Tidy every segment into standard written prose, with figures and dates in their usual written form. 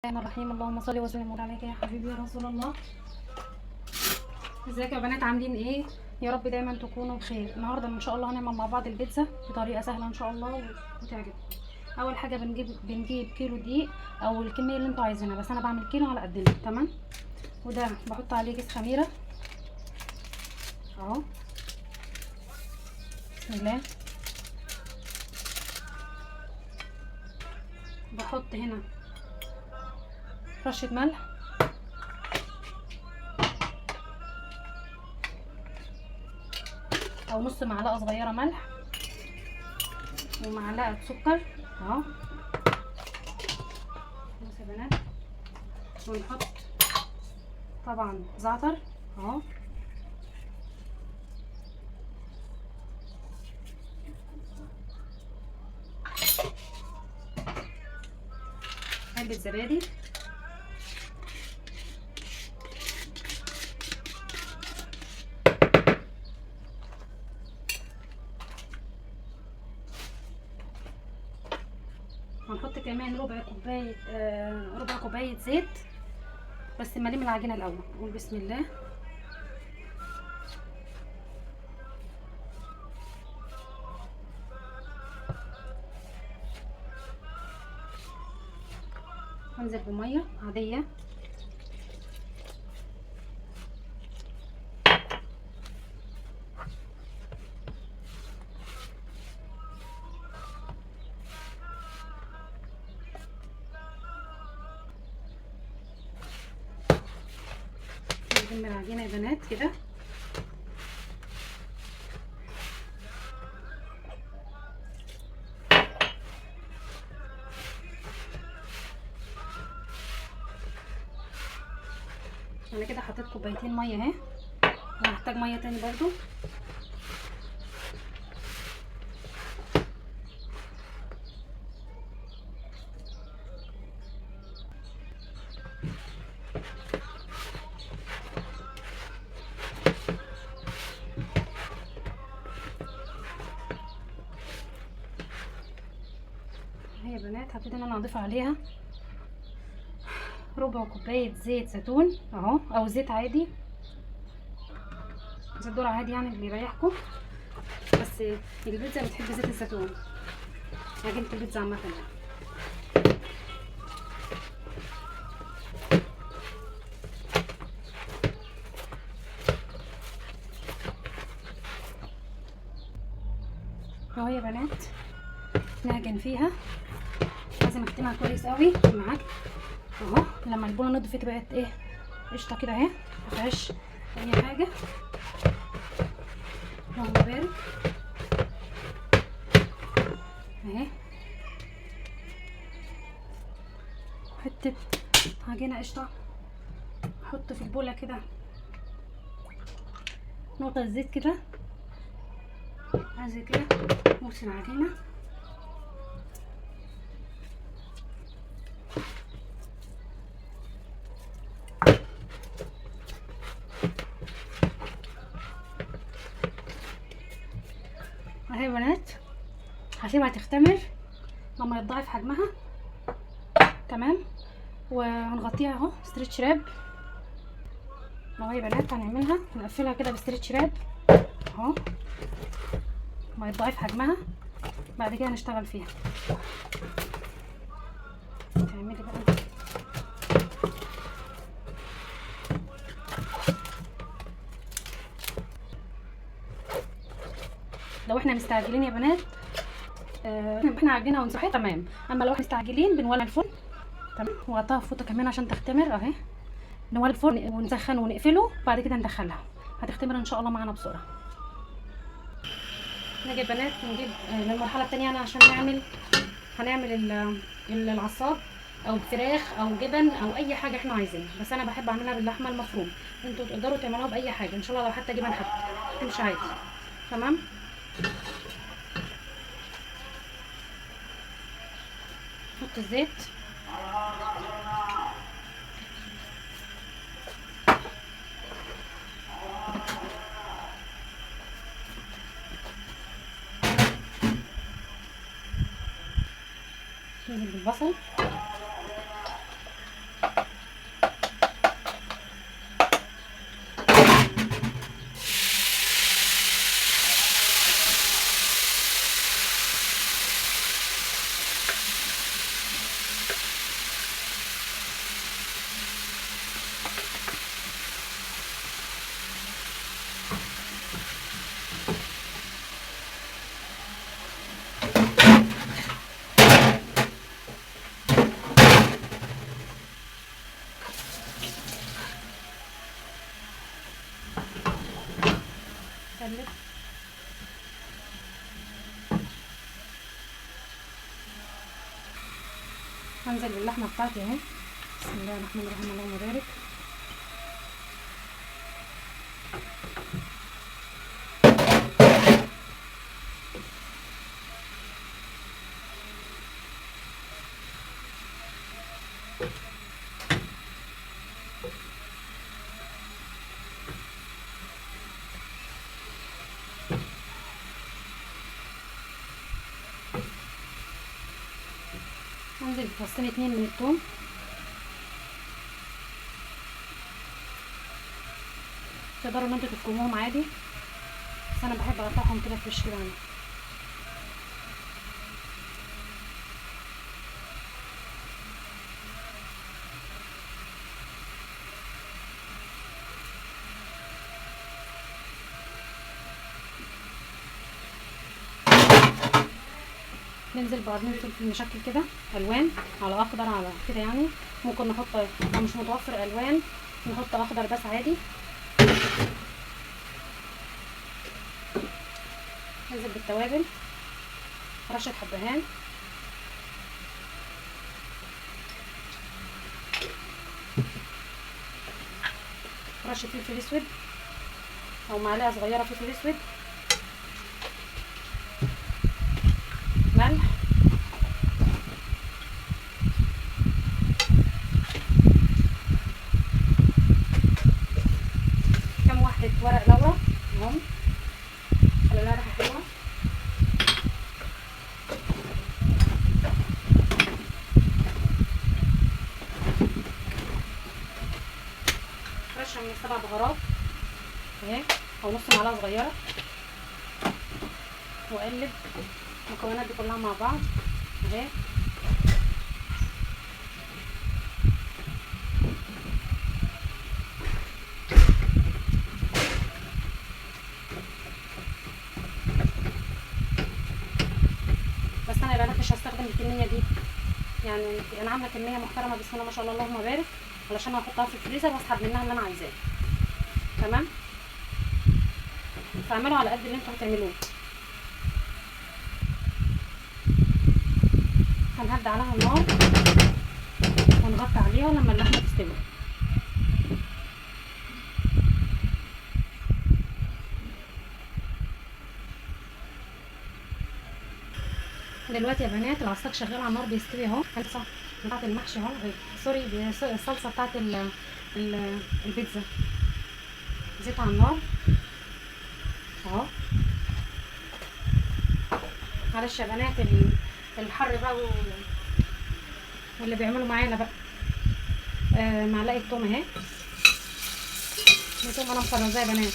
الرحمن الرحيم. اللهم صل وسلم عليك يا حبيبي يا رسول الله. ازيك يا بنات، عاملين ايه؟ يا رب دايما تكونوا بخير. النهارده ان شاء الله هنعمل مع بعض البيتزا بطريقه سهله ان شاء الله وتعجبكم. اول حاجه بنجيب كيلو دقيق او الكميه اللي انتوا عايزينها، بس انا بعمل كيلو على قدنا. تمام. وده بحط عليه كيس خميره اهو. بسم الله. بحط هنا رشه ملح او نص معلقه صغيره ملح ومعلقه سكر اهو. بصوا يا بنات، ونحط طبعا زعتر اهو. علبة زبادي هنحط كمان ربع كوباية زيت، بس نلم العجينة الأول. نقول بسم الله. هنزل بمية عادية نلم العجينة يا بنات كده. انا كده حطيت كوبايتين ميه اهي، وهحتاج ميه تاني برضو. اهي يا بنات هبتدي ان انا اضيف عليها ربع كوبايه زيت زيتون اهو، او زيت عادي، زيت ذرة عادي يعني اللي يريحكم. بس البيتزا بتحب زيت الزيتون، عجينه البيتزا عامه يعني. اهو يا بنات نعجن فيها، لازم اكتمها كويس قوي معاك اهو. لما البونه نضفت بقت ايه قشطه كده اهي، مفيهاش اي حاجه. اللهم بارك اهي. حته عجينه قشطه، احط في البوله كده نقطه زيت كده عايزه كده، نرسم العجينه اهي يا بنات. هسيبها تختمر لما يتضاعف حجمها. تمام. وهنغطيها اهو ستريتش راب اهو يا بنات. هنعملها نقفلها كده بستريتش راب اهو ما يتضاعف حجمها. بعد كده نشتغل فيها. تعملي بقى لو احنا مستعجلين يا بنات احنا عاجنها ونصحيها تمام. اما لو احنا مستعجلين بنولع الفرن تمام، وغطاها فوطه كمان عشان تختمر اهي. نولع الفرن ونسخن ونقفله، بعد كده ندخلها هتختمر ان شاء الله معانا بسرعه. نيجي يا بنات نجيب للمرحله الثانيه يعني عشان هنعمل العصاب او فراخ او جبن او اي حاجه احنا عايزينها، بس انا بحب اعملها باللحمه المفرومه. انتوا تقدروا تعملوها باي حاجه ان شاء الله، لو حتى جبن حتى مش عادي. تمام. نحط الزيت ننزل بالبصل نقلب. هنزل باللحمه بتاعتي اهي. بسم الله الرحمن الرحيم، اللهم بارك. هنزل بفصين 2 من الثوم. تقدروا ان انتوا تفرموهم عادي، بس انا بحب اقطعهم كده فريش كده. ننزل بقرنين فلفل مشكل كده الوان على اخضر على كده يعني. ممكن نحط لو مش متوفر الوان نحط اخضر بس عادي. ننزل بالتوابل، رشه حبهان، رشه فلفل اسود او معلقه صغيره فلفل اسود، ملح، كام واحده ورق لورا اهم خلي لها ريحه حلوه. رشه من 7 بهارات اهي او نص معلقه صغيره، واقلب المكونات دي كلها مع بعض اهي. بس انا يا بنات مش هستخدم الكميه دي، يعني انا عامله كميه محترمه بسم الله ما شاء الله اللهم بارك، علشان هحطها في الفريزر واسحب منها اللي انا عايزاه. تمام، فاعملوا على قد اللي انتوا هتعملوه. هنهدي عليها النار ونغطي عليها لما اللحمه تستوي. دلوقتي يا بنات العصاك شغال على النار بيستوي اهو. الصلصه بتاعت المحشي اهو، سوري الصلصه بتاعت البيتزا، زيت على النار اهو. معلش يا بنات الحر بقى واللي بيعملوا معانا بقى. معلقه توم اهي، دي توم انا مفرزاه يا بنات.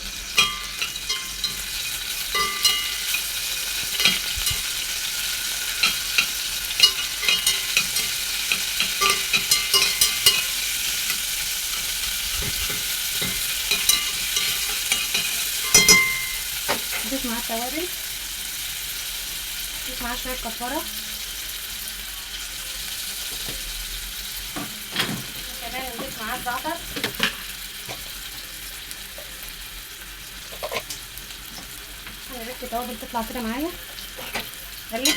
ضيف معاه التوابل، ضيف معاه شويه كزبره، وكمان نضيف معاه الزعتر. انا ريحه التوابل تطلع كده معايا، قلب.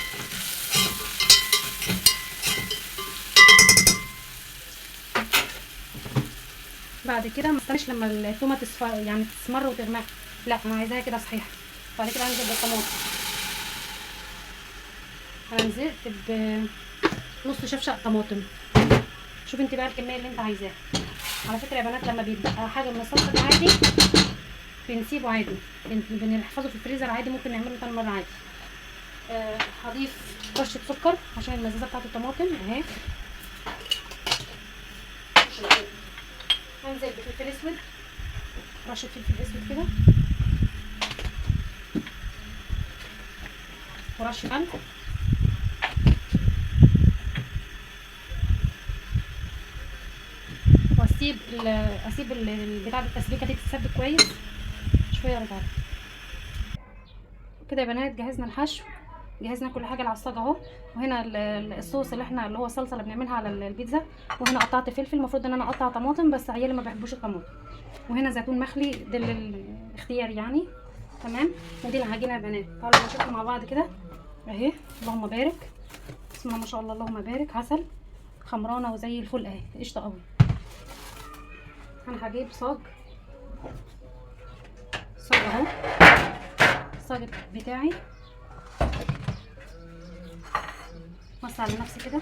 بعد كده ما استناش لما التومه تصفر يعني تسمر وتغمق، لا انا عايزاها كده صحيحه. بعد كده هنزل بالطماطم. انا نزلت بنص شفشق طماطم. شوف انت بقى الكميه اللي انت عايزاها. على فكره يا بنات لما بيبقى حاجه من الصلصه عادي بنسيبه عادي، بنحفظه في الفريزر عادي، ممكن نعمله تاني مره عادي. هضيف رشه سكر عشان المزازه بتاعت الطماطم اهي. هنزل بفلفل اسود، رشه فلفل اسود كده، ورشه ملح، واسيب البتاع التسبيكه دي تتسبك كويس شويه ورجع كده. يا بنات جهزنا الحشو، جهزنا كل حاجه العصاجه اهو. وهنا الصوص اللي هو الصلصه اللي بنعملها على البيتزا. وهنا قطعت فلفل، المفروض ان انا اقطع طماطم بس عيالي ما بيحبوش الطماطم. وهنا زيتون مخلي ده الاختيار يعني. تمام. ودي العجينه يا بنات، تعالوا نشوفها مع بعض كده اهي. اللهم بارك، بسم الله ما شاء الله، اللهم بارك. عسل، خمرانه وزي الفل اهي، قشطه قوي. انا هجيب صاج اهو، الصاج بتاعي. بص على نفسي كده،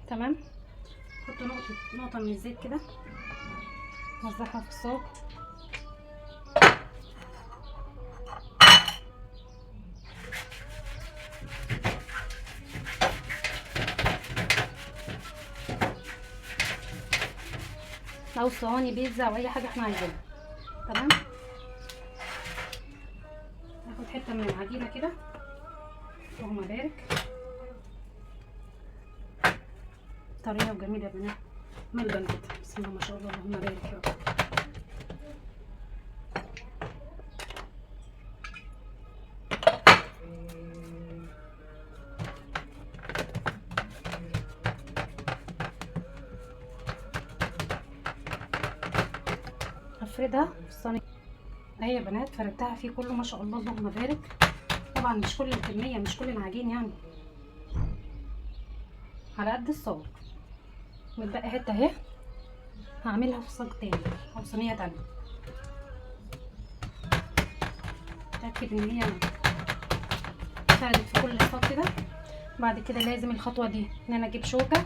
تمام. احط نقطه من الزيت كده، اوزعها في الصاج. او صواني بيتزا او اي حاجه احنا عايزينها، تمام. ناخد حته من العجينه كده، اللهم بارك. طريه وجميله يا بنات، ملبن كده، بسم الله ما شاء الله، اللهم بارك يا رب. هفردها في الصينيه اهي يا بنات، فردتها فيه كله ما شاء الله، اللهم بارك. طبعا مش كل الكميه، مش كل العجين يعني، على قد الصاج. متبقي حته اهي، هعملها في صاج تاني او صينيه تانيه. اتاكد ان هي فردت في كل صاج كده. بعد كده لازم الخطوه دي ان انا اجيب شوكه،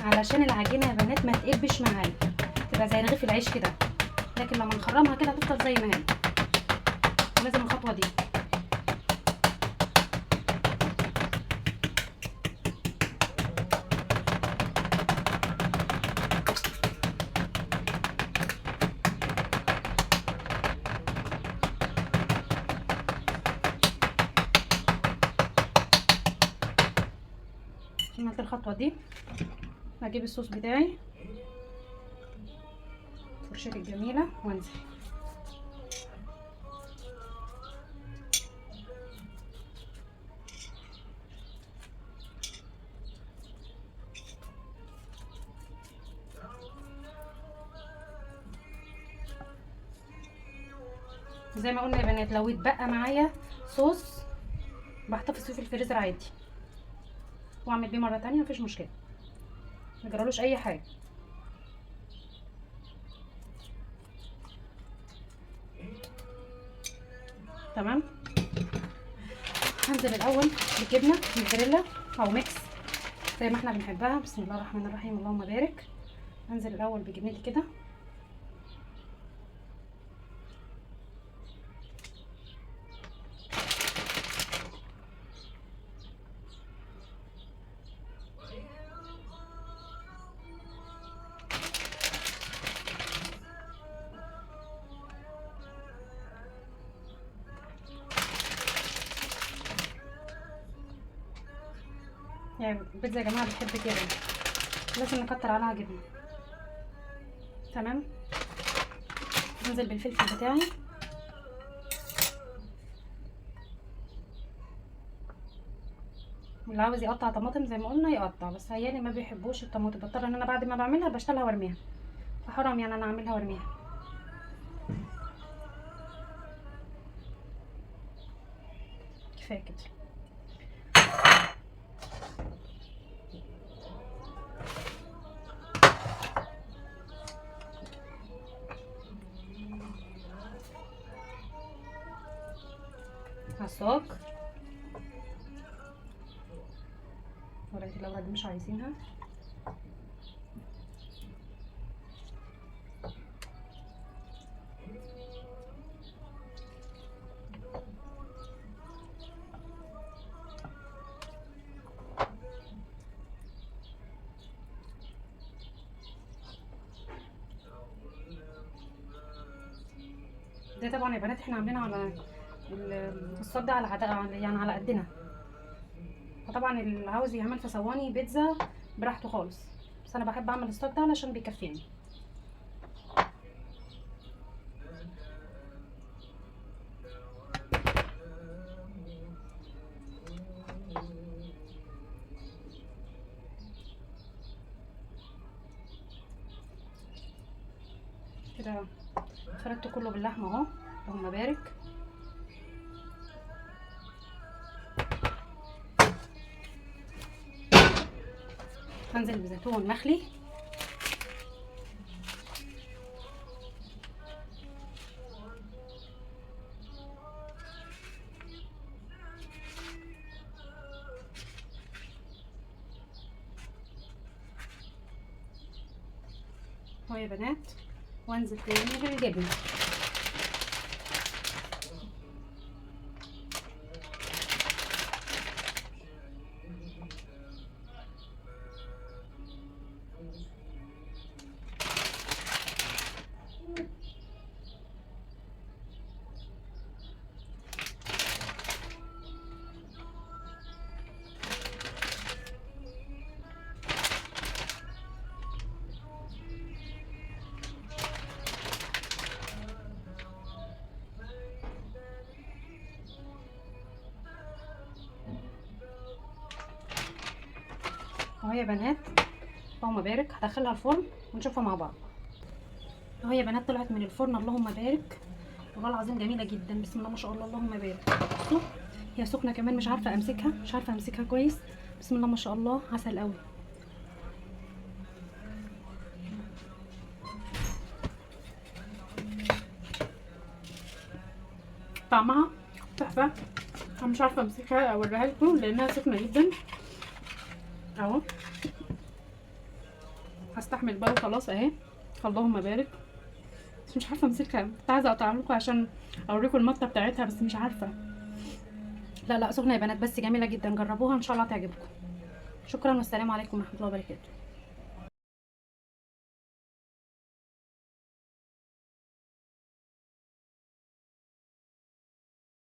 علشان العجينه يا بنات ما تقبش معايا، تبقى زي رغيف العيش كده. لكن لما نخرمها كده هتفضل زي ما هي. لازم الخطوه دي. عملت الخطوه دي، هجيب الصوص بتاعي، فرشتي الجميله، وانزل. زي ما قلنا يا بنات، لو اتبقى معايا صوص بحتفظ فيه في الفريزر عادي، واعمل بيه مره تانية، مفيش مشكله، ما جرالوش اي حاجه. تمام. هنزل الاول بالجبنه موتزاريلا او ميكس زي ما احنا بنحبها، بسم الله الرحمن الرحيم، اللهم بارك. هنزل الاول بجبنتي كده، يعني البيتزا يا جماعه بتحب كده، لازم نكتر عليها جبنه. تمام. انزل بالفلفل بتاعي، واللي عاوز يقطع طماطم زي ما قلنا يقطع، بس عيالي ما بيحبوش الطماطم، بضطر ان انا بعد ما بعملها بشتغلها وارميها، فحرام يعني انا اعملها وارميها. كفايه كده. عصاك ورقه اللورا دي مش عايزينها. ده طبعا يا بنات احنا عاملينها على الصاج ده على يعني على قدنا، فطبعا اللي عاوز يعمل في صواني بيتزا براحته خالص، بس انا بحب اعمل الصاج ده علشان بيكفيني. كده فردته كله باللحمه اهو، اللهم بارك. هنزل بزيتون مخلي، اهو يا بنات، وانزل تاني بالجبنه. اهو يا بنات، اللهم بارك. هدخلها الفرن ونشوفها مع بعض. اهو يا بنات طلعت من الفرن، اللهم بارك، والله العظيم جميله جدا، بسم الله ما شاء الله، اللهم بارك. بصوا هي سخنه كمان، مش عارفه امسكها كويس، بسم الله ما شاء الله، عسل قوي. طعمها تحفه. انا مش عارفه امسكها اوريها لكم لانها سخنه جدا اهو. هستحمل بقى وخلاص اهي، اللهم بارك. بس مش عارفه امسكها، كنت عايزه اقطع لكم عشان اوريكم المطه بتاعتها، بس مش عارفه. لا سخنه يا بنات، بس جميله جدا، جربوها ان شاء الله تعجبكم. شكرا والسلام عليكم ورحمه الله وبركاته.